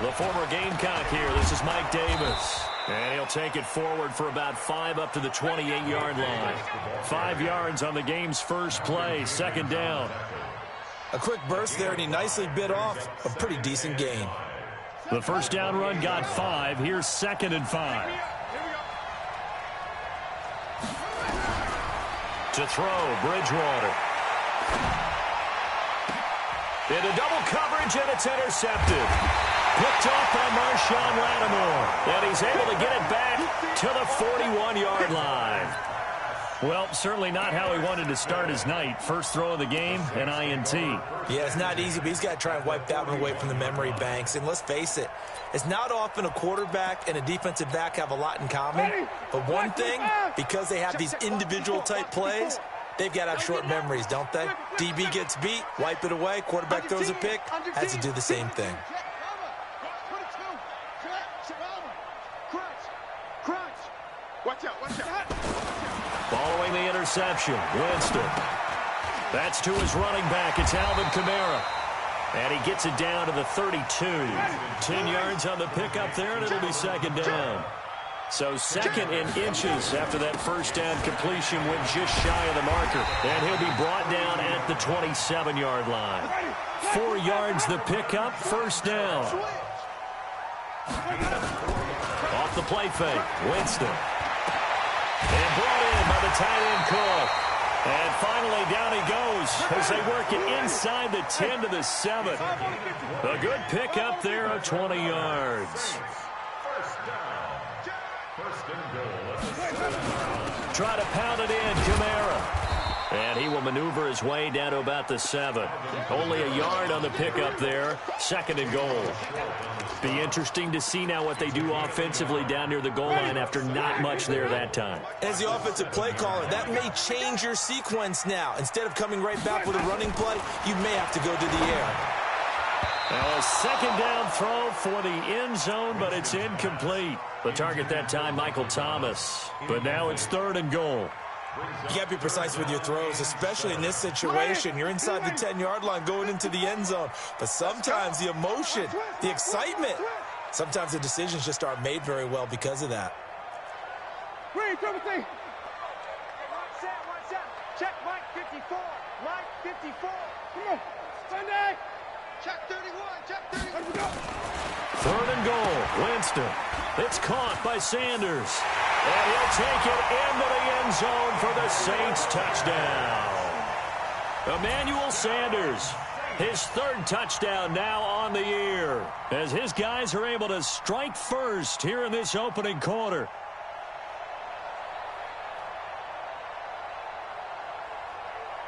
The former Gamecock here. This is Mike Davis. And he'll take it forward for about 5 up to the 28-yard line. 5 yards on the game's first play. Second down. A quick burst there, and he nicely bit off a pretty decent gain. The first down run got 5. Here's 2nd and 5. To throw, Bridgewater. Into double coverage, and it's intercepted. Picked off by Marshawn Lattimore. And he's able to get it back to the 41-yard line. Well, certainly not how he wanted to start his night. First throw of the game, an INT. Yeah, it's not easy, but he's got to try and wipe that one away from the memory banks. And let's face it, it's not often a quarterback and a defensive back have a lot in common. But one thing, because they have these individual-type plays, they've got to have short memories, don't they? DB gets beat, wipe it away, quarterback throws a pick, has to do the same thing. Following the interception, Winston. That's to his running back. It's Alvin Kamara. And he gets it down to the 32. 10 yards on the pickup there, and it'll be second down. So second in inches after that first down completion went just shy of the marker. And he'll be brought down at the 27-yard line. 4 yards the pickup, first down. Off the play fake, Winston. And brought in by the tight end Cook. And finally down he goes as they work it inside the 10 to the 7. A good pickup there of 20 yards. Try to pound it in, Kamara. And he will maneuver his way down to about the 7. Only a yard on the pickup there. Second and goal. Be interesting to see now what they do offensively down near the goal line after not much there that time. As the offensive play caller, that may change your sequence now. Instead of coming right back with a running play, you may have to go to the air. Now a second down throw for the end zone, but it's incomplete. The target that time, Michael Thomas. But now it's third and goal. You got to be precise with your throws, especially in this situation. You're inside the 10-yard line going into the end zone. But sometimes the emotion, the excitement, sometimes the decisions just aren't made very well because of that. Wait, Timothy! One set. Check Mike 54. Mike 54. Come on. Sunday. Check 31. Check 31. Let me go. Third and goal. Winston. It's caught by Sanders. And he'll take it into the end zone for the Saints touchdown. Emmanuel Sanders, his third touchdown now on the year, as his guys are able to strike first here in this opening quarter.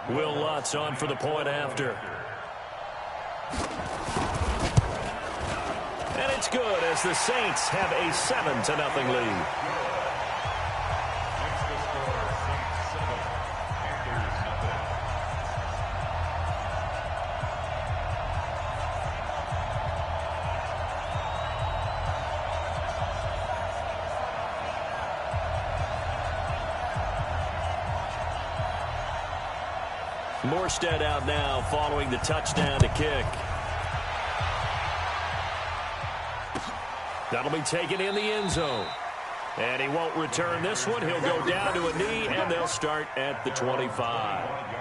Will Lutz on for the point after. And it's good as the Saints have a 7-0 lead. Morstead out now following the touchdown to kick. That'll be taken in the end zone. And he won't return this one. He'll go down to a knee, and they'll start at the 25.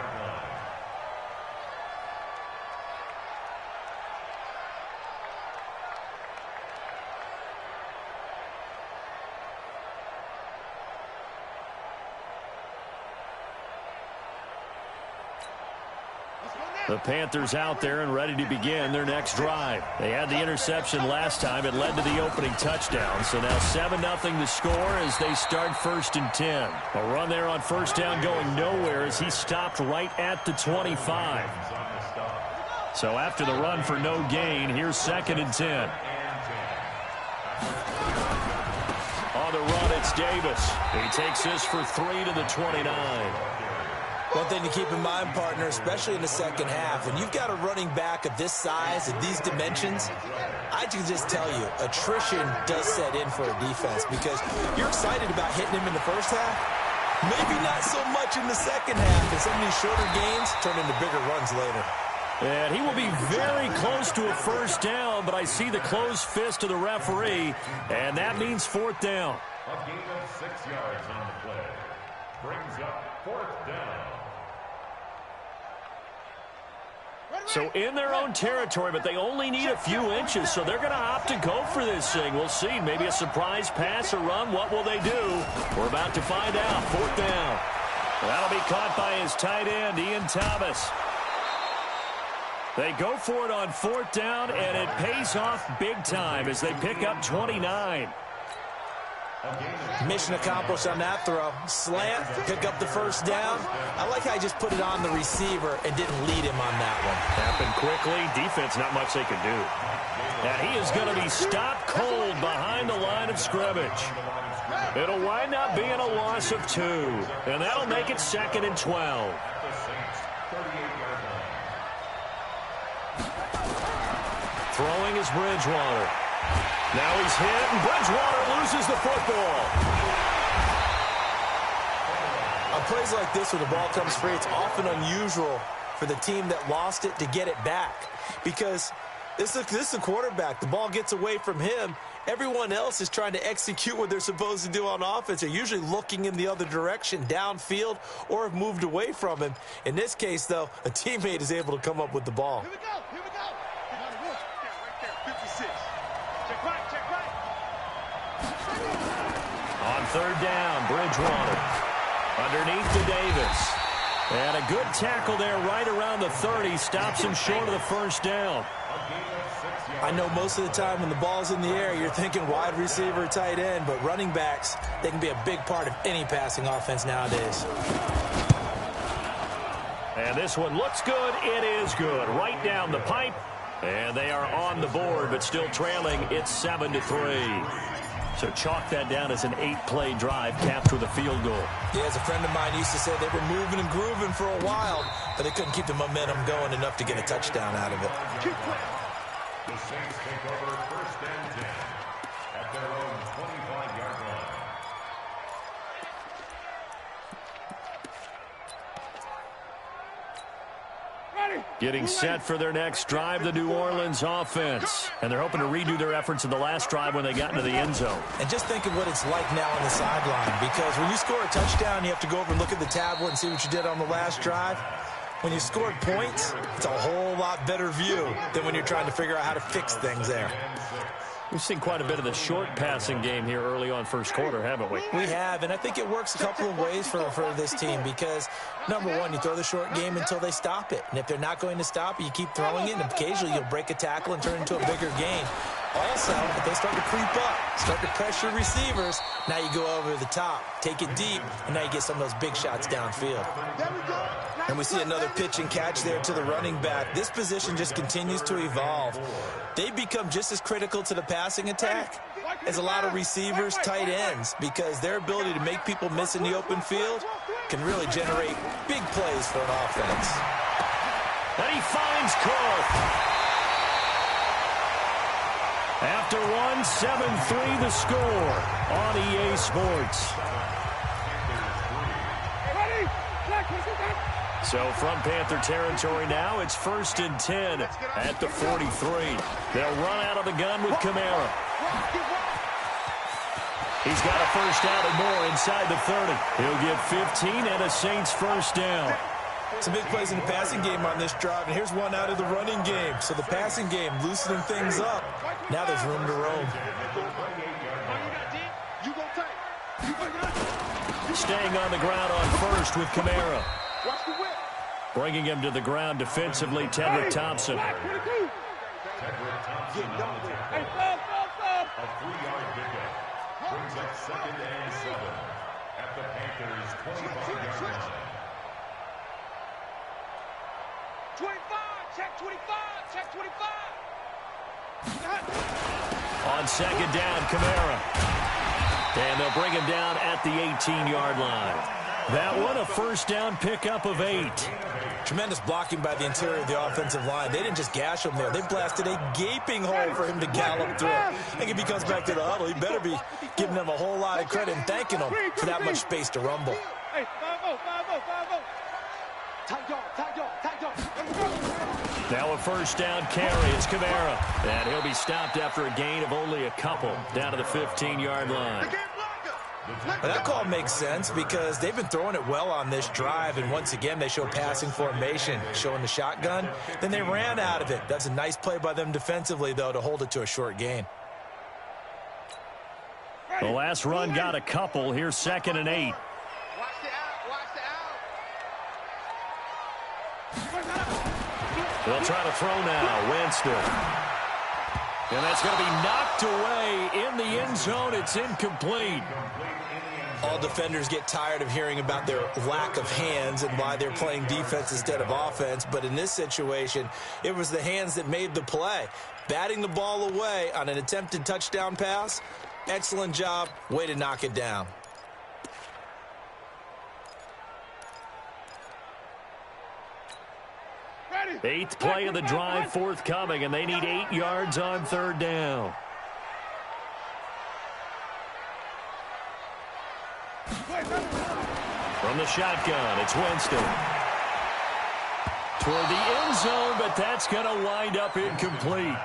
The Panthers out there and ready to begin their next drive. They had the interception last time. It led to the opening touchdown. So now 7-0 the score as they start first and 10. A run there on first down going nowhere as he stopped right at the 25. So after the run for no gain, here's second and 10. On the run, it's Davis. He takes this for 3 to the 29. One thing to keep in mind, partner, especially in the second half, when you've got a running back of this size and these dimensions, I can just tell you, attrition does set in for a defense because you're excited about hitting him in the first half. Maybe not so much in the second half, and some of these shorter gains turn into bigger runs later. And he will be very close to a first down, but I see the closed fist of the referee, and that means fourth down. A gain of 6 yards on the play. Brings up fourth down. So in their own territory, but they only need a few inches, so they're going to opt to go for this thing. We'll see. Maybe a surprise pass or run. What will they do? We're about to find out. Fourth down. That'll be caught by his tight end, Ian Thomas. They go for it on fourth down, and it pays off big time as they pick up 29. Mission accomplished on that throw. Slant, pick up the first down. I like how he just put it on the receiver and didn't lead him on that one. Happened quickly. Defense, not much they could do. And he is going to be stopped cold behind the line of scrimmage. It'll wind up being a loss of 2. And that'll make it 2nd and 12. Throwing is Bridgewater. Now he's hit, and Bridgewater loses the football. On plays like this, when the ball comes free, it's often unusual for the team that lost it to get it back. Because this is a quarterback. The ball gets away from him. Everyone else is trying to execute what they're supposed to do on offense. They're usually looking in the other direction, downfield, or have moved away from him. In this case, though, a teammate is able to come up with the ball. Here we go. Here we go. Right there. 56. Check right. Check right. On third down, Bridgewater. Underneath to Davis. And a good tackle there right around the 30. Stops him short of the first down. I know most of the time when the ball's in the air, you're thinking wide receiver, tight end, but running backs, they can be a big part of any passing offense nowadays. And this one looks good. It is good. Right down the pipe. And they are on the board, but still trailing. It's 7-3. So chalk that down as an 8-play drive capped with a field goal. Yeah, as a friend of mine used to say, they were moving and grooving for a while, but they couldn't keep the momentum going enough to get a touchdown out of it. The Saints take over first and 10 at their own 25-yard line. Getting set for their next drive, the New Orleans offense. And they're hoping to redo their efforts in the last drive when they got into the end zone. And just think of what it's like now on the sideline, because when you score a touchdown, you have to go over and look at the tablet and see what you did on the last drive. When you scored points, it's a whole lot better view than when you're trying to figure out how to fix things there. We've seen quite a bit of the short passing game here early on first quarter, haven't we? We have, and I think it works a couple of ways for this team because, number one, you throw the short game until they stop it. And if they're not going to stop it, you keep throwing it, and occasionally you'll break a tackle and turn it into a bigger gain. Also, if they start to creep up, start to pressure receivers, now you go over the top, take it deep, and now you get some of those big shots downfield. And we see another pitch and catch there to the running back. This position just continues to evolve. They become just as critical to the passing attack as a lot of receivers, tight ends, because their ability to make people miss in the open field can really generate big plays for an offense. And he finds Cook. After one, 7-3 the score on EA Sports. So from Panther territory now, it's 1st and 10 at the 43. They'll run out of the gun with Kamara. He's got a first down and more inside the 30. He'll get 15 and a Saints first down. Some big plays in the passing game on this drive, and here's one out of the running game. So the passing game loosening things up. Now there's room to roam. Staying on the ground on first with Kamara. Bringing him to the ground defensively, Tedrick Thompson. Tedrick Thompson on the tackle. A 3-yard pickup. Brings up 2nd and 7 at the Panthers' 25-yard line. 25, check 25, check 25. On second down, Kamara. And they'll bring him down at the 18-yard line. That one, a first down pickup of 8. Tremendous blocking by the interior of the offensive line. They didn't just gash him there. They blasted a gaping hole for him to gallop through. I think if he comes back to the huddle, he better be giving them a whole lot of credit and thanking them for that much space to rumble. Hey, 5-0, 5-0, 5-0. Tight dog, tight dog, tight dog. Now a first down carry. It's Kamara. And he'll be stopped after a gain of only a couple down to the 15-yard line. That call makes sense because they've been throwing it well on this drive, and once again they show passing formation, showing the shotgun. Then they ran out of it. That's a nice play by them defensively, though, to hold it to a short gain. The last run got a couple. Here's 2nd and 8. Watch the out, watch the out. They'll try to throw now. Winston. And that's going to be knocked away in the end zone. It's incomplete. All defenders get tired of hearing about their lack of hands and why they're playing defense instead of offense. But in this situation, it was the hands that made the play. Batting the ball away on an attempted touchdown pass. Excellent job. Way to knock it down. Eighth play of the drive forthcoming, and they need 8 yards on 3rd down. From the shotgun, it's Winston. Toward the end zone, but that's going to wind up incomplete.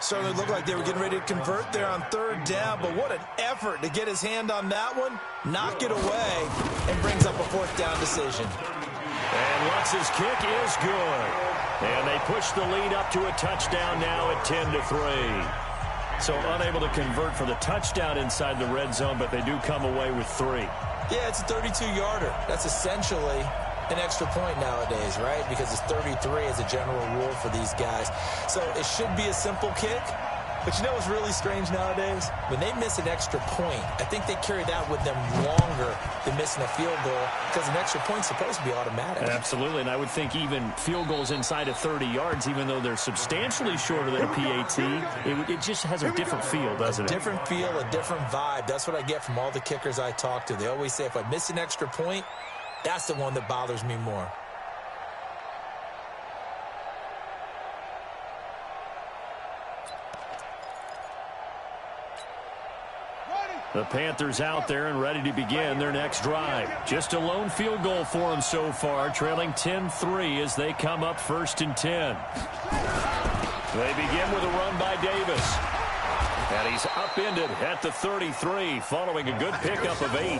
Certainly looked like they were getting ready to convert there on 3rd down, but what an effort to get his hand on that one, knock it away, and brings up a 4th down decision. And Lutz's kick is good. And they push the lead up to a touchdown now at 10-3. So unable to convert for the touchdown inside the red zone, but they do come away with 3. Yeah, it's a 32-yarder. That's essentially an extra point nowadays, right? Because it's 33 as a general rule for these guys. So it should be a simple kick. But you know what's really strange nowadays? When they miss an extra point, I think they carry that with them longer than missing a field goal because an extra point's supposed to be automatic. Absolutely, and I would think even field goals inside of 30 yards, even though they're substantially shorter than a PAT, it just has a different feel, doesn't it? A different feel, a different vibe. That's what I get from all the kickers I talk to. They always say if I miss an extra point, that's the one that bothers me more. The Panthers out there and ready to begin their next drive. Just a lone field goal for them so far, trailing 10-3 as they come up 1st and 10. They begin with a run by Davis. And he's upended at the 33 following a good pickup of 8.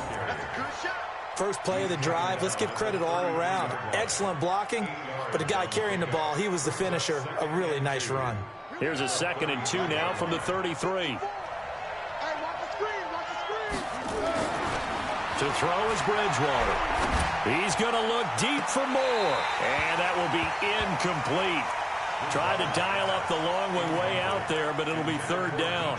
First play of the drive, let's give credit all around. Excellent blocking, but the guy carrying the ball, he was the finisher. A really nice run. Here's a 2nd and 2 now from the 33. To throw is Bridgewater. He's going to look deep for more. And that will be incomplete. Tried to dial up the long way out there, but it'll be 3rd down.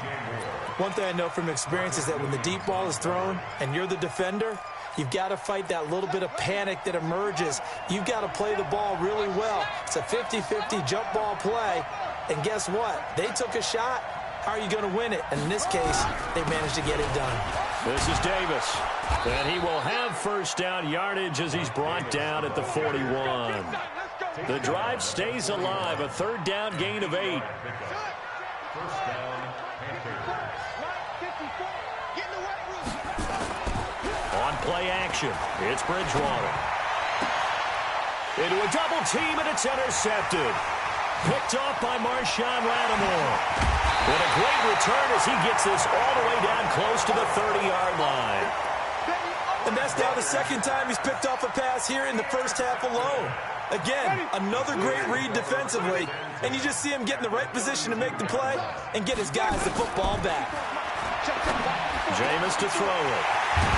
One thing I know from experience is that when the deep ball is thrown and you're the defender, you've got to fight that little bit of panic that emerges. You've got to play the ball really well. It's a 50-50 jump ball play. And guess what? They took a shot. How are you going to win it? And in this case, they managed to get it done. This is Davis. And he will have 1st down yardage as he's brought down at the 41. The drive stays alive. A 3rd down gain of 8. On play action, it's Bridgewater. Into a double team, and it's intercepted. Picked off by Marshawn Lattimore. What a great return as he gets this all the way down close to the 30-yard line. And that's now the 2nd time he's picked off a pass here in the first half alone. Again, another great read defensively, and you just see him get in the right position to make the play and get his guys the football back. Jameis to throw it.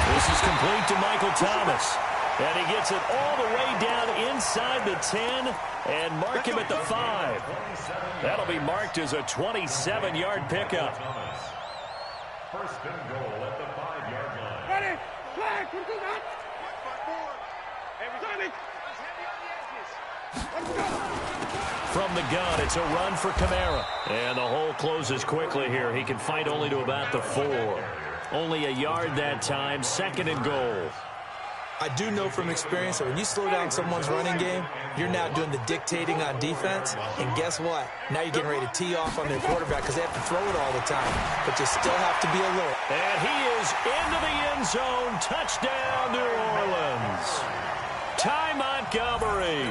This is complete to Michael Thomas. And he gets it all the way down inside the 10 and mark him at the 5. That'll be marked as a 27-yard pickup. 1st and goal at the 5-yard line. Ready, flag, From the gun, it's a run for Kamara. And the hole closes quickly here. He can fight only to about the 4. Only a yard that time, 2nd and goal. I do know from experience that when you slow down someone's running game, you're now doing the dictating on defense. And guess what? Now you're getting ready to tee off on their quarterback because they have to throw it all the time. But you still have to be alert. And he is goes into the end zone. Touchdown, New Orleans. Ty Montgomery,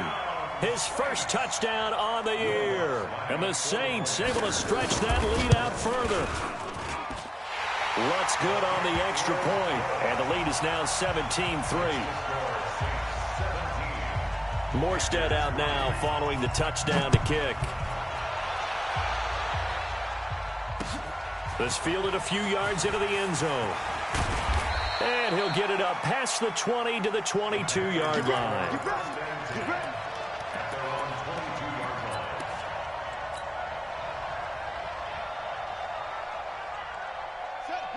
his first touchdown on the year. And the Saints able to stretch that lead out further. Looks good on the extra point. And the lead is now 17-3. Morstead out now following the touchdown to kick. This fielded a few yards into the end zone. And he'll get it up past the 20 to the 22-yard line.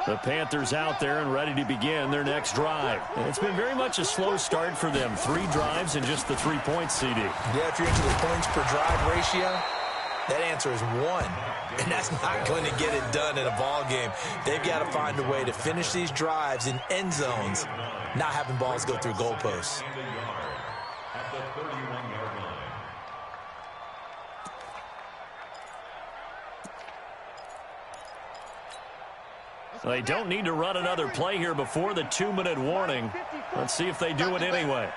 The Panthers out there and ready to begin their next drive. And it's been very much a slow start for them. 3 drives and just the 3 points, CD. Yeah, if you're into the points per drive ratio, that answer is 1. And that's not going to get it done in a ball game. They've got to find a way to finish these drives in end zones, not having balls go through goalposts. They don't need to run another play here before the 2-minute warning. Let's see if they do it anyway.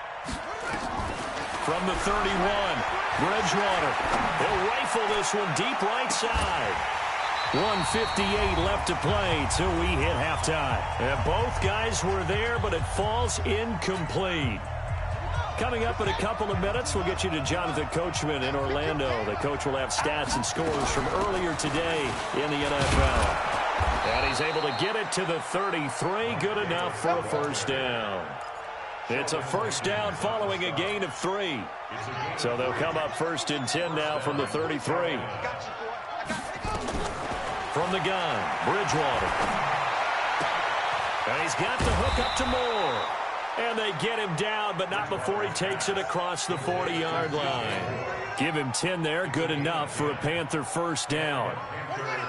From the 31, Bridgewater. He'll rifle this one deep right side. 1:58 left to play till we hit halftime. And both guys were there, but it falls incomplete. Coming up in a couple of minutes, we'll get you to Jonathan Coachman in Orlando. The coach will have stats and scores from earlier today in the NFL. And he's able to get it to the 33. Good enough for a first down. It's a first down following a gain of 3. So they'll come up 1st and 10 now from the 33. From the gun, Bridgewater. And he's got the hook up to Moore. And they get him down, but not before he takes it across the 40-yard line. Give him 10 there, good enough for a Panther first down.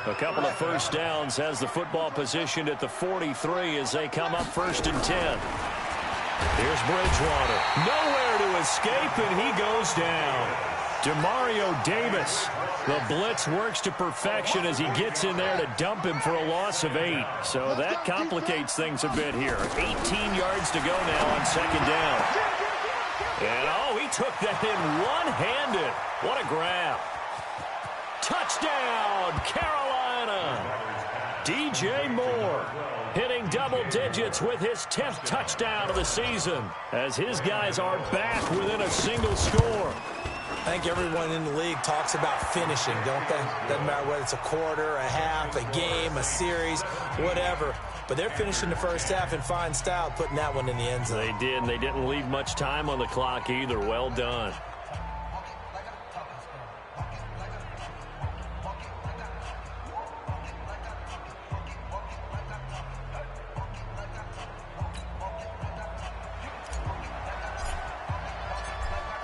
A couple of first downs has the football positioned at the 43 as they come up 1st and 10. Here's Bridgewater. Nowhere to escape, and he goes down. Demario Davis. The blitz works to perfection as he gets in there to dump him for a loss of 8. So that complicates things a bit here. 18 yards to go now on 2nd down. And, oh, he took that in one-handed. What a grab. Touchdown, Carolina. DJ Moore hitting double digits with his 10th touchdown of the season as his guys are back within a single score. I think everyone in the league talks about finishing, don't they? Doesn't matter whether it's a quarter, a half, a game, a series, whatever. But they're finishing the first half in fine style, putting that one in the end zone. They did, and they didn't leave much time on the clock either. Well done.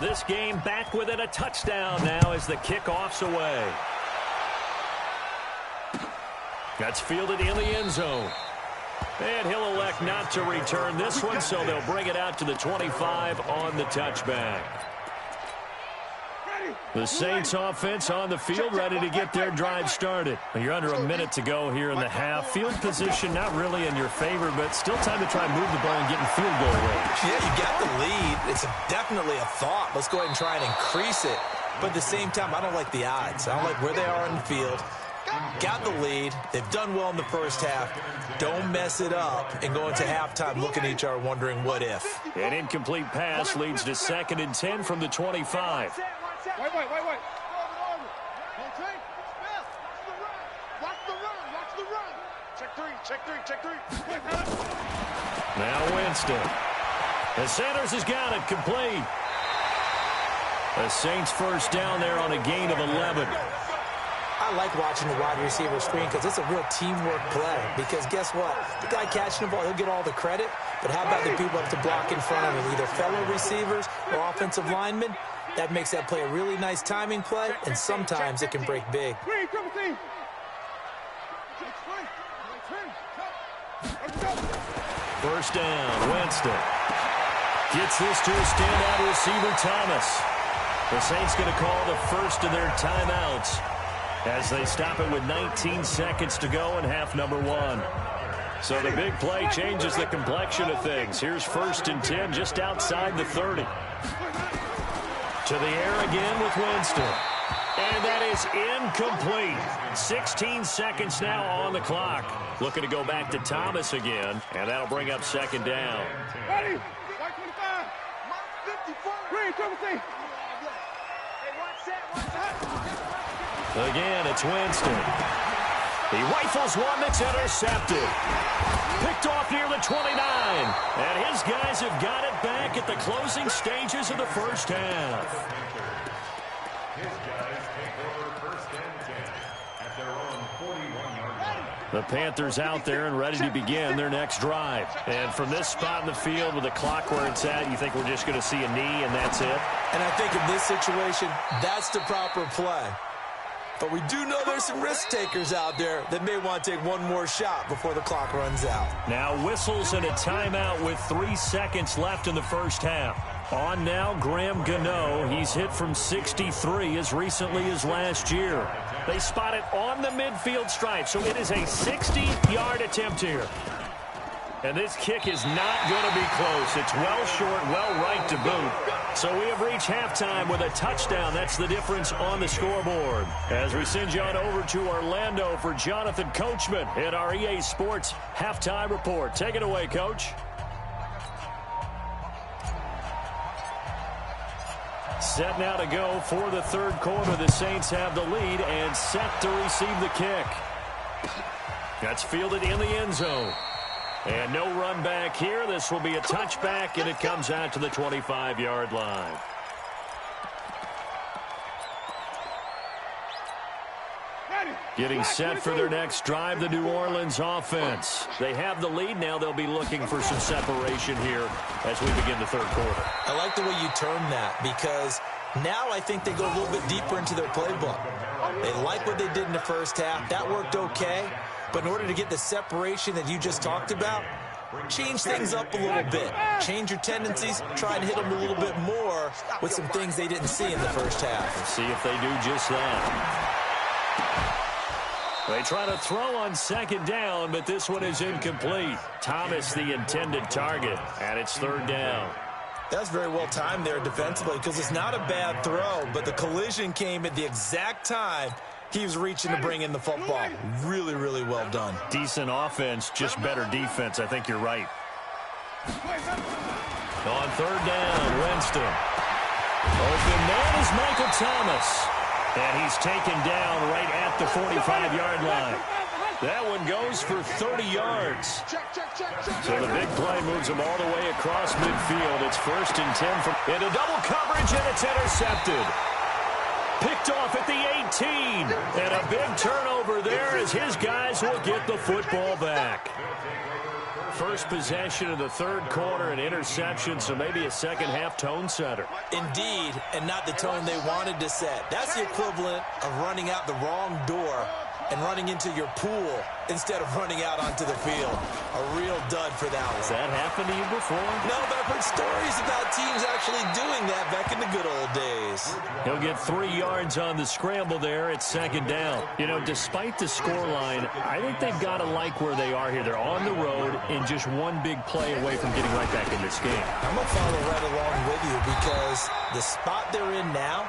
This game back within a touchdown now as the kickoff's away. That's fielded in the end zone. And he'll elect not to return this one, so they'll bring it out to the 25 on the touchback. The Saints offense on the field, ready to get their drive started. You're under a minute to go here in the half. Field position not really in your favor, but still time to try and move the ball and get in field goal range. Yeah, you got the lead. It's definitely a thought. Let's go ahead and try and increase it. But at the same time, I don't like the odds. I don't like where they are in the field. Got the lead. They've done well in the first half. Don't mess it up and go into halftime looking at each other wondering what if. An incomplete pass leads to 2nd and 10 from the 25. Wait. Watch the run. Check three. Now Winston. And Sanders has got it complete. The Saints first down there on a gain of 11. I like watching the wide receiver screen because it's a real teamwork play. Because guess what? The guy catching the ball, he'll get all the credit. But how about the people up to block in front of him, either fellow receivers or offensive linemen? That makes that play a really nice timing play, and sometimes it can break big. First down, Winston. Gets this to a standout receiver, Thomas. The Saints going to call the first of their timeouts as they stop it with 19 seconds to go in half number 1. So the big play changes the complexion of things. Here's 1st and 10 just outside the 30. To the air again with Winston. And that is incomplete. 16 seconds now on the clock. Looking to go back to Thomas again, and that'll bring up 2nd down. Ready? 125. 54. Green, Timothy. Again, it's Winston. He rifles one that's intercepted. Picked off near the 29. And his guys have got it back at the closing stages of the first half. His guys take over 1st and 10 at their own 41-yard line. The Panthers out there and ready to begin their next drive. And from this spot in the field with the clock where it's at, you think we're just going to see a knee and that's it? And I think in this situation, that's the proper play. But we do know there's some risk takers out there that may want to take one more shot before the clock runs out. Now whistles and a timeout with 3 seconds left in the first half. On now, Graham Gano. He's hit from 63 as recently as last year. They spot it on the midfield stripe, so it is a 60-yard attempt here. And this kick is not going to be close. It's well short, well right to boot. So we have reached halftime with a touchdown. That's the difference on the scoreboard. As we send you on over to Orlando for Jonathan Coachman in our EA Sports Halftime Report. Take it away, Coach. Set now to go for the 3rd quarter. The Saints have the lead and set to receive the kick. That's fielded in the end zone. And no run back here. This will be a touchback, and it comes out to the 25-yard line. Getting set for their next drive, the New Orleans offense. They have the lead now. They'll be looking for some separation here as we begin the 3rd quarter. I like the way you term that because now I think they go a little bit deeper into their playbook. They like what they did in the first half. That worked okay. But in order to get the separation that you just talked about, change things up a little bit. Change your tendencies. Try and hit them a little bit more with some things they didn't see in the first half. Let's see if they do just that. They try to throw on 2nd down, but this one is incomplete. Thomas, the intended target, and it's 3rd down. That's very well timed there defensively because it's not a bad throw, but the collision came at the exact time he was reaching to bring in the football. Really, really well done. Decent offense, just better defense. I think you're right. On 3rd down, Winston. Open man is Michael Thomas. And he's taken down right at the 45-yard line. That one goes for 30 yards. So the big play moves him all the way across midfield. It's 1st and 10 from into double coverage, and it's intercepted. Picked off at the 18. And a big turnover there as his guys will get the football back. First possession of the 3rd quarter, an interception, so maybe a second-half tone setter. Indeed, and not the tone they wanted to set. That's the equivalent of running out the wrong door and running into your pool instead of running out onto the field. A real dud for that one. Has that happened to you before? No, but I've heard stories about teams actually doing that back in the good old days. He'll get 3 yards on the scramble there at 2nd down. You know, despite the scoreline, I think they've got to like where they are here. They're on the road and just one big play away from getting right back in this game. I'm going to follow right along with you because the spot they're in now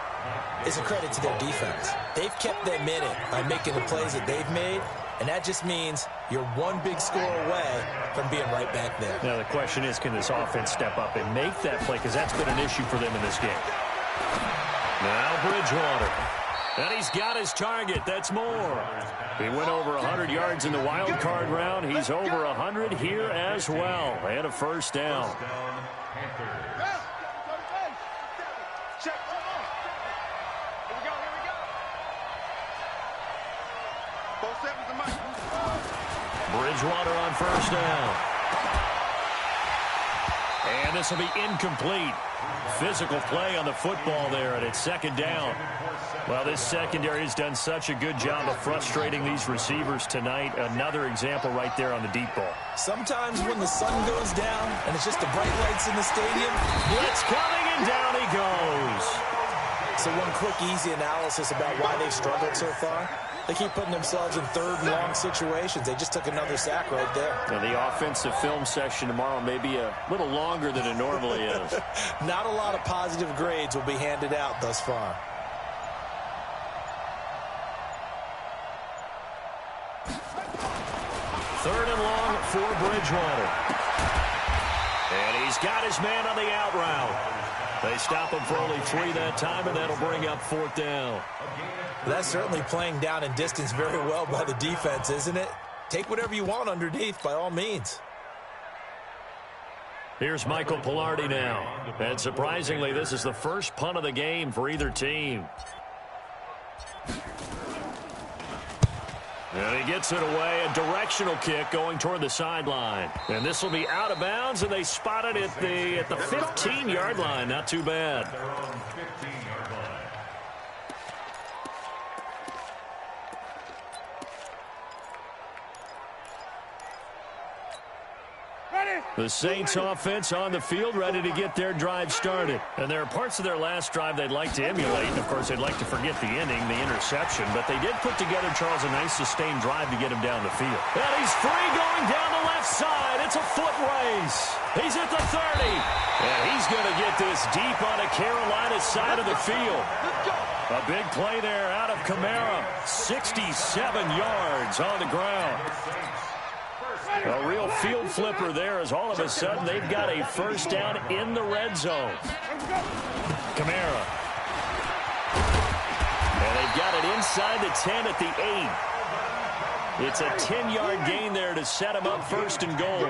is a credit to their defense. They've kept them in it by making the plays that they've made, and that just means you're one big score away from being right back there. Now the question is, can this offense step up and make that play? Because that's been an issue for them in this game. Now Bridgewater. And he's got his target. That's more. He went over 100 yards in the wild card round. He's over 100 here as well. And a 1st down. Bridgewater on 1st down. And this will be incomplete. Physical play on the football there, and it's 2nd down. Well, this secondary has done such a good job of frustrating these receivers tonight. Another example right there on the deep ball. Sometimes when the sun goes down and it's just the bright lights in the stadium, blitz coming, and down he goes. So one quick, easy analysis about why they've struggled so far. They keep putting themselves in third and long situations. They just took another sack right there. Now, the offensive film session tomorrow may be a little longer than it normally is. Not a lot of positive grades will be handed out thus far. Third and long for Bridgewater. And he's got his man on the out route. They stop him for only 3 that time, and that'll bring up 4th down. That's certainly playing down in distance very well by the defense, isn't it? Take whatever you want underneath, by all means. Here's Michael Pilardi now. And surprisingly, this is the first punt of the game for either team. And he gets it away, a directional kick going toward the sideline. And this will be out of bounds, and they spot it at the 15-yard line. Not too bad. They're on 15-yard line. The Saints offense on the field, ready to get their drive started. And there are parts of their last drive they'd like to emulate. And, of course, they'd like to forget the inning, the interception. But they did put together, Charles, a nice sustained drive to get him down the field. And he's free going down the left side. It's a foot race. He's at the 30. And he's going to get this deep on the Carolina side of the field. A big play there out of Kamara. 67 yards on the ground. A real field flipper there as all of a sudden they've got a first down in the red zone. Kamara. And they've got it inside the 10 at the 8. It's a 10-yard gain there to set him up first and goal.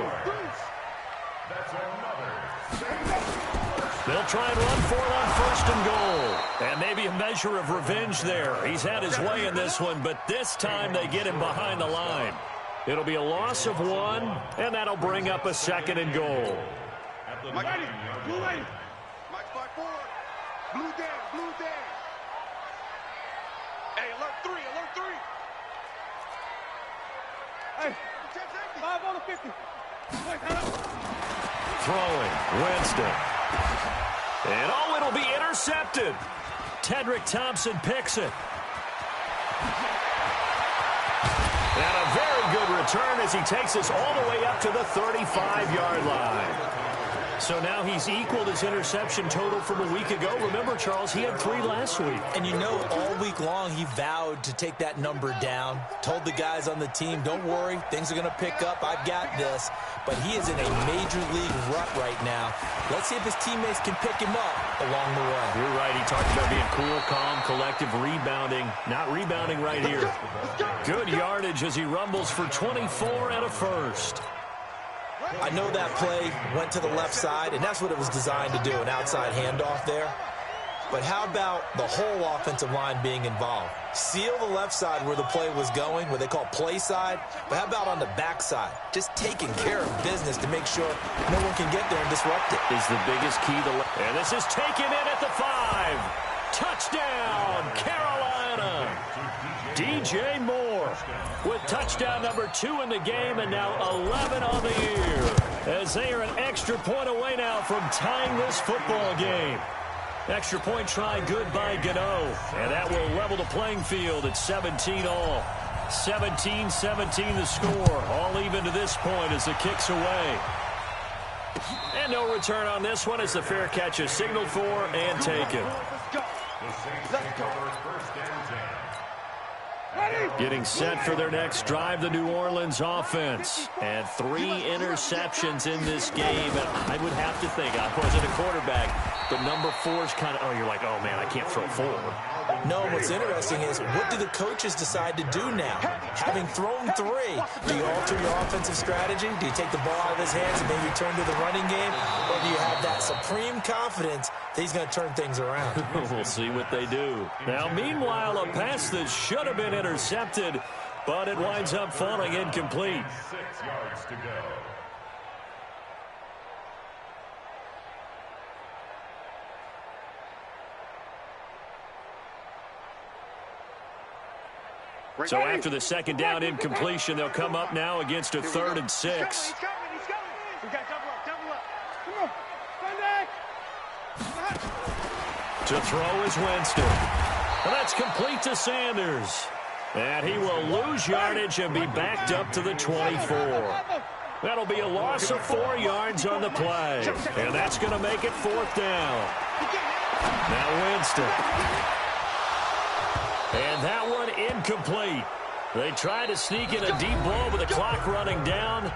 They'll try and run for it on first and goal. And maybe a measure of revenge there. He's had his way in this one, but this time they get him behind the line. It'll be a loss of 1, and that'll bring up a 2nd and goal. Mike, blue lane. Mike, 5-4. Blue down, blue down. Hey, alert 3, alert 3. Hey, 5 on the 50. Throwing, Winston. And oh, it'll be intercepted. Tedrick Thompson picks it. And a very good return as he takes us all the way up to the 35-yard line. So now he's equaled his interception total from a week ago. Remember, Charles, he had 3 last week. And you know, all week long he vowed to take that number down. Told the guys on the team, don't worry, things are going to pick up. I've got this. But he is in a major league rut right now. Let's see if his teammates can pick him up along the way. You're right. He talked about being cool, calm, collective, rebounding. Not rebounding right here. Good yardage as he rumbles for 24 and a first. I know that play went to the left side, and that's what it was designed to do, an outside handoff there. But how about the whole offensive line being involved? Seal the left side where the play was going, what they call play side. But how about on the back side? Just taking care of business to make sure no one can get there and disrupt it. Is the biggest key to... And this is taken in at the 5. Touchdown, Carolina. DJ Moore with touchdown number 2 in the game, and now 11 on the year. As they are an extra point away now from tying this football game. Extra point try good by Gano. And that will level the playing field at 17 all. 17-17 the score. All even to this point as the kick's away. And no return on this one as the fair catch is signaled for and taken. Getting set for their next drive, the New Orleans offense. And 3 interceptions in this game. And I would have to think, I wasn't a quarterback, but number 4 is kind of, oh, you're like, oh, man, I can't throw 4. No, what's interesting is, what do the coaches decide to do now? Having thrown 3, do you alter your offensive strategy? Do you take the ball out of his hands and maybe turn to the running game? Or do you have that supreme confidence that he's going to turn things around? We'll see what they do. Now, meanwhile, a pass that should have been intercepted, but it winds up falling incomplete. 6 yards to go. So after the second down incompletion, they'll come up now against a 3rd and 6. He's coming. We got double up. Come on. Sunday. To throw is Winston. Well, that's complete to Sanders. And he will lose yardage and be backed up to the 24. That'll be a loss of 4 yards on the play. And that's going to make it 4th down. Now Winston. And that one incomplete. They try to sneak in a deep ball with the clock running down,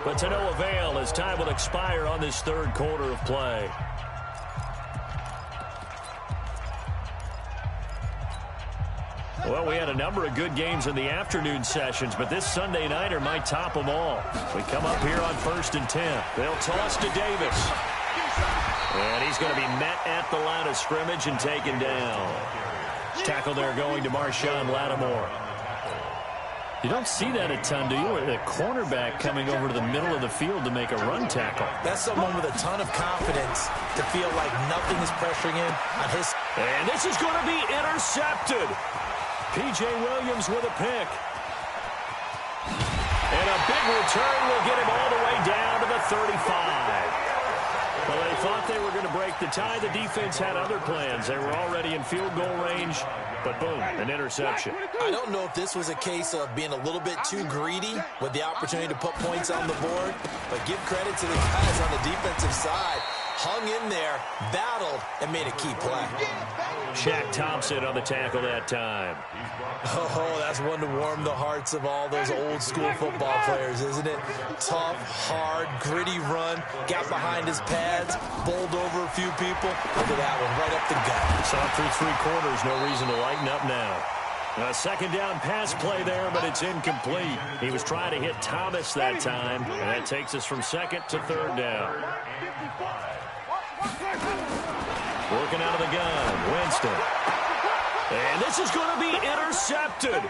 but to no avail as time will expire on this 3rd quarter of play. Well, we had a number of good games in the afternoon sessions, but this Sunday nighter might top them all. We come up here on 1st and 10. They'll toss to Davis. And he's going to be met at the line of scrimmage and taken down. Tackle there going to Marshawn Lattimore. You don't see that a ton, do you? The cornerback coming over to the middle of the field to make a run tackle. That's someone with a ton of confidence to feel like nothing is pressuring him on his. And this is going to be intercepted. P.J. Williams with a pick. And a big return will get him all the way down to the 35. Well, they thought they were going to break the tie. The defense had other plans. They were already in field goal range, but boom, an interception. I don't know if this was a case of being a little bit too greedy with the opportunity to put points on the board, but give credit to the guys on the defensive side. Hung in there, battled, and made a key play. Shaq Thompson on the tackle that time. Oh, that's one to warm the hearts of all those old school football players, isn't it? Tough, hard, gritty run, got behind his pads, bowled over a few people. Look at that one, right up the gut. Saw it through 3 quarters, no reason to lighten up now. A 2nd down pass play there, but it's incomplete. He was trying to hit Thomas that time, and that takes us from 2nd to 3rd down. Working out of the gun, Winston. And this is going to be intercepted.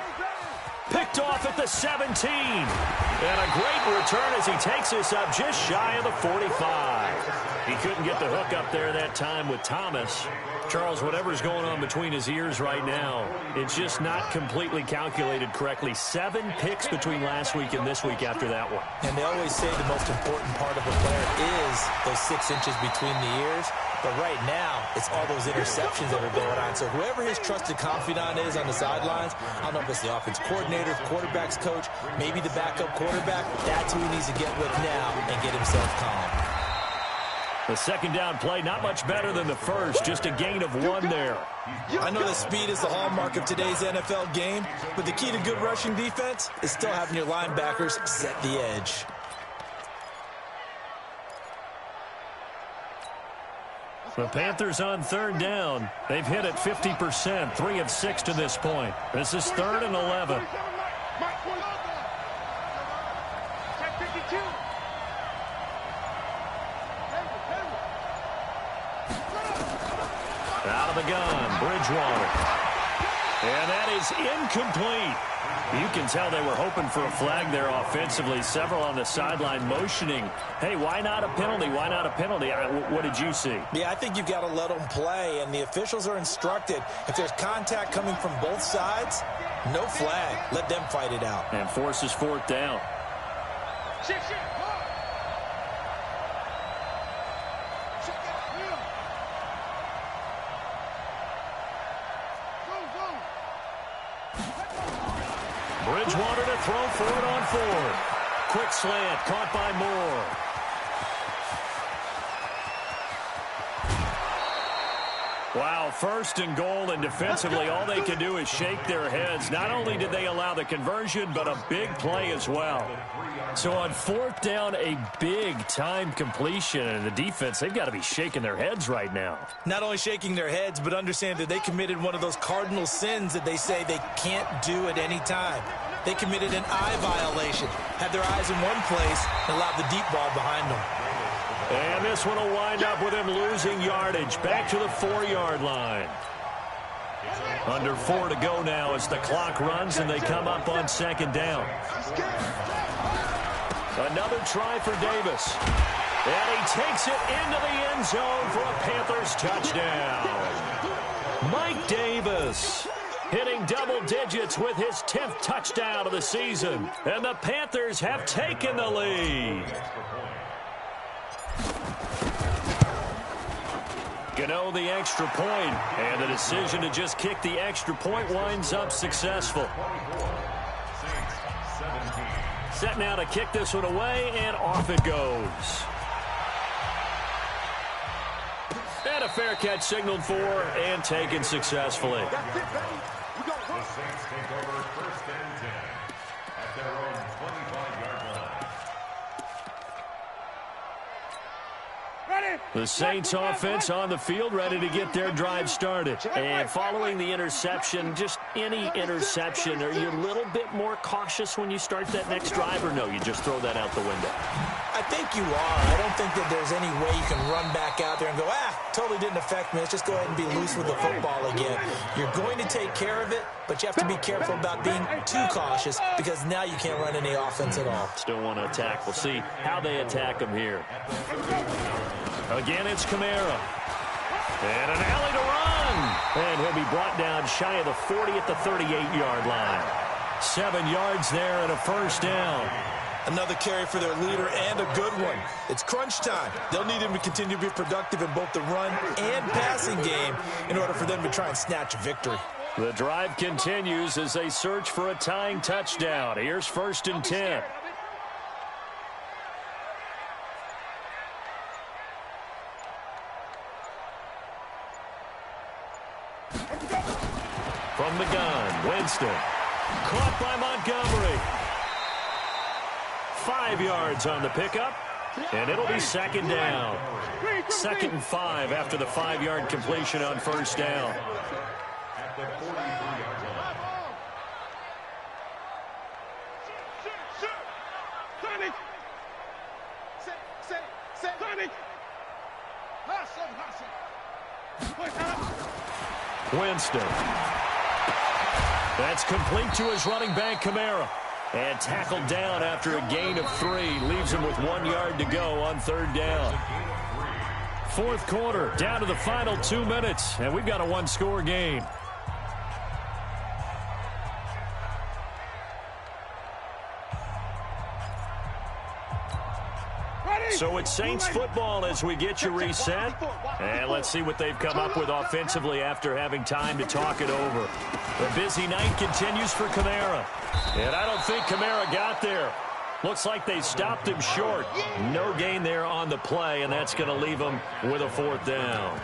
Picked off at the 17. And a great return as he takes us up just shy of the 45. He couldn't get the hook up there that time with Thomas. Charles, whatever's going on between his ears right now, it's just not completely calculated correctly. 7 picks between last week and this week after that one. And they always say the most important part of a player is those 6 inches between the ears. But right now, it's all those interceptions that are going on. So whoever his trusted confidant is on the sidelines, I don't know if it's the offense coordinator, quarterback's coach, maybe the backup quarterback, that's who he needs to get with now and get himself calm. The 2nd down play, not much better than the first, just a gain of 1 there. I know that speed is the hallmark of today's NFL game, but the key to good rushing defense is still having your linebackers set the edge. The Panthers on 3rd down. They've hit it 50%, 3 of 6 to this point. This is 3rd and 11. Out of the gun, Bridgewater. And that is incomplete. You can tell they were hoping for a flag there offensively. Several on the sideline motioning, hey, why not a penalty? Why not a penalty? What did you see? Yeah, I think you've got to let them play, and the officials are instructed. If there's contact coming from both sides, no flag. Let them fight it out. And forces 4th down. Bridgewater to throw for it on 4th. Quick slant, caught by Moore. Wow, 1st and goal, and defensively all they can do is shake their heads. Not only did they allow the conversion, but a big play as well. So on 4th down, a big-time completion, and the defense, they've got to be shaking their heads right now. Not only shaking their heads, but understand that they committed one of those cardinal sins that they say they can't do at any time. They committed an eye violation, had their eyes in one place, and allowed the deep ball behind them. And this one will wind up with him losing yardage back to the 4-yard line. Under 4 to go now as the clock runs and they come up on 2nd down. Another try for Davis. And he takes it into the end zone for a Panthers touchdown. Mike Davis hitting double digits with his 10th touchdown of the season. And the Panthers have taken the lead. Gano the extra point, and the decision to just kick the extra point winds up successful. Set now to kick this one away, and off it goes. And a fair catch signaled for and taken successfully. The Saints take over 1st and 10 at their own 25-yard line. The Saints offense on the field, ready to get their drive started. And following the interception, just any interception, are you a little bit more cautious when you start that next drive, or no, you just throw that out the window? I think you are. I don't think that there's any way you can run back out there and go, totally didn't affect me. Let's just go ahead and be loose with the football again. You're going to take care of it, but you have to be careful about being too cautious because now you can't run any offense at all. Still want to attack. We'll see how they attack him here. Again, it's Kamara. And an alley to run. And he'll be brought down shy of the 40 at the 38-yard line. 7 yards there and a first down. Another carry for their leader and a good one. It's crunch time. They'll need him to continue to be productive in both the run and passing game in order for them to try and snatch a victory. The drive continues as they search for a tying touchdown. Here's 1st and 10. From the gun, Winston. Caught by Montgomery. 5 yards on the pickup, and it'll be 2nd down. 2nd and 5 after the 5-yard completion on 1st down. At the 43-yard line. Winston. That's complete to his running back, Kamara. And tackled down after a gain of 3. Leaves him with 1 yard to go on 3rd down. 4th quarter, down to the final 2 minutes. And we've got a 1-score game. So it's Saints football as we get you reset. And let's see what they've come up with offensively after having time to talk it over. The busy night continues for Kamara. And I don't think Kamara got there. Looks like they stopped him short. No gain there on the play, and that's going to leave him with a 4th down.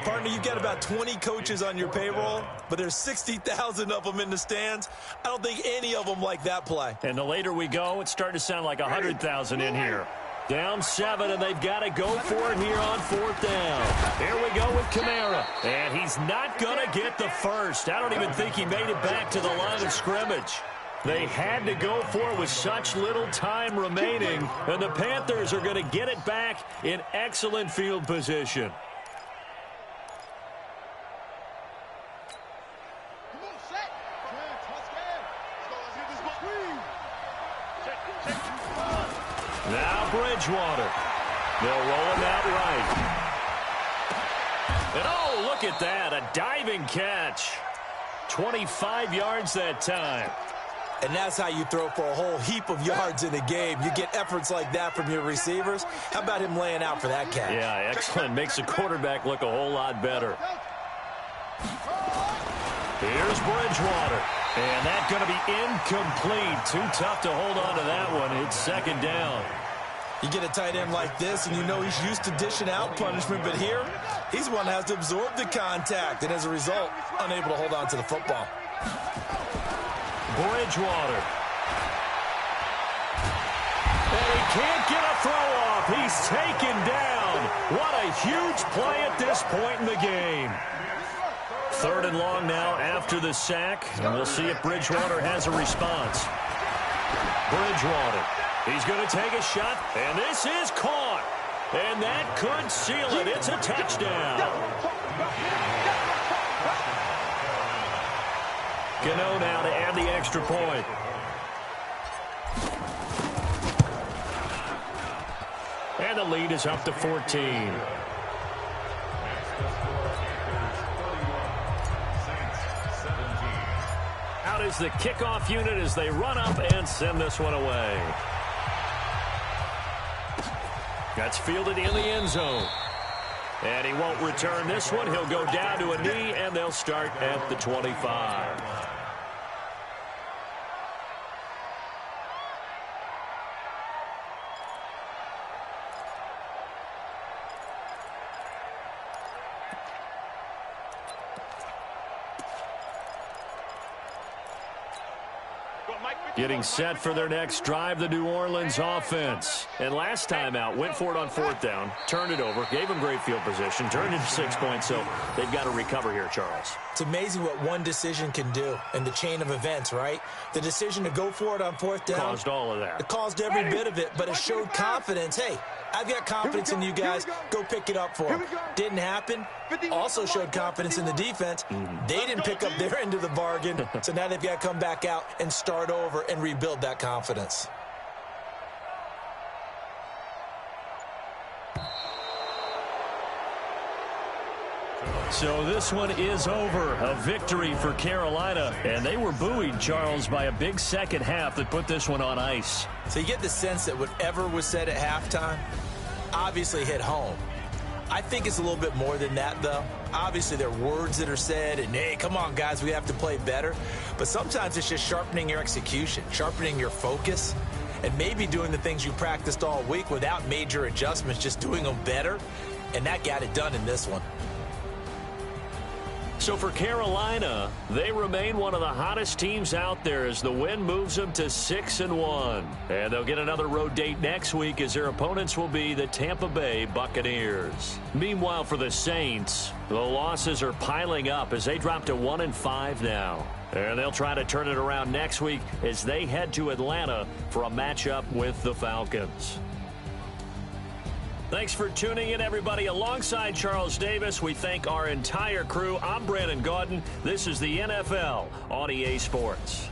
Partner, you've got about 20 coaches on your payroll, but there's 60,000 of them in the stands. I don't think any of them like that play. And the later we go, it's starting to sound like 100,000 in here. Down 7, and they've got to go for it here on 4th down. Here we go with Kamara. And he's not going to get the first. I don't even think he made it back to the line of scrimmage. They had to go for it with such little time remaining, and the Panthers are going to get it back in excellent field position. Now Bridgewater. They'll roll him out right. And oh, look at that, a diving catch. 25 yards that time. And that's how you throw for a whole heap of yards in a game. You get efforts like that from your receivers. How about him laying out for that catch? Yeah, excellent. Makes the quarterback look a whole lot better. Here's Bridgewater. And that's going to be incomplete. Too tough to hold on to that one. It's 2nd down. You get a tight end like this, and you know he's used to dishing out punishment, but here, he's the one that has to absorb the contact, and as a result, unable to hold on to the football. Bridgewater. And he can't get a throw off. He's taken down. What a huge play at this point in the game. 3rd and long now after the sack, and we'll see if Bridgewater has a response. Bridgewater. He's going to take a shot, and this is caught. And that could seal it. It's a touchdown. Gano now to add the extra point. And the lead is up to 14. Out is the kickoff unit as they run up and send this one away. That's fielded in the end zone. And he won't return this one. He'll go down to a knee, and they'll start at the 25. Getting set for their next drive, the New Orleans offense. And last time out, went for it on 4th down, turned it over, gave them great field position, turned into 6 points, so they've got to recover here, Charles. It's amazing what one decision can do in the chain of events, right? The decision to go for it on 4th down. Caused all of that. It caused every bit of it, but it showed confidence. Hey, I've got confidence in you guys. Go pick it up for them. Didn't happen. Also showed confidence in the defense. They didn't pick up their end of the bargain, so now they've got to come back out and start over and rebuild that confidence. So this one is over. A victory for Carolina. And they were buoyed, Charles, by a big second half that put this one on ice. So you get the sense that whatever was said at halftime obviously hit home. I think it's a little bit more than that, though. Obviously, there are words that are said, and, hey, come on, guys, we have to play better. But sometimes it's just sharpening your execution, sharpening your focus, and maybe doing the things you practiced all week without major adjustments, just doing them better. And that got it done in this one. So for Carolina, they remain one of the hottest teams out there as the win moves them to 6-1. And they'll get another road date next week as their opponents will be the Tampa Bay Buccaneers. Meanwhile, for the Saints, the losses are piling up as they drop to 1-5 now. And they'll try to turn it around next week as they head to Atlanta for a matchup with the Falcons. Thanks for tuning in, everybody. Alongside Charles Davis, we thank our entire crew. I'm Brandon Gaudin. This is the NFL on EA Sports.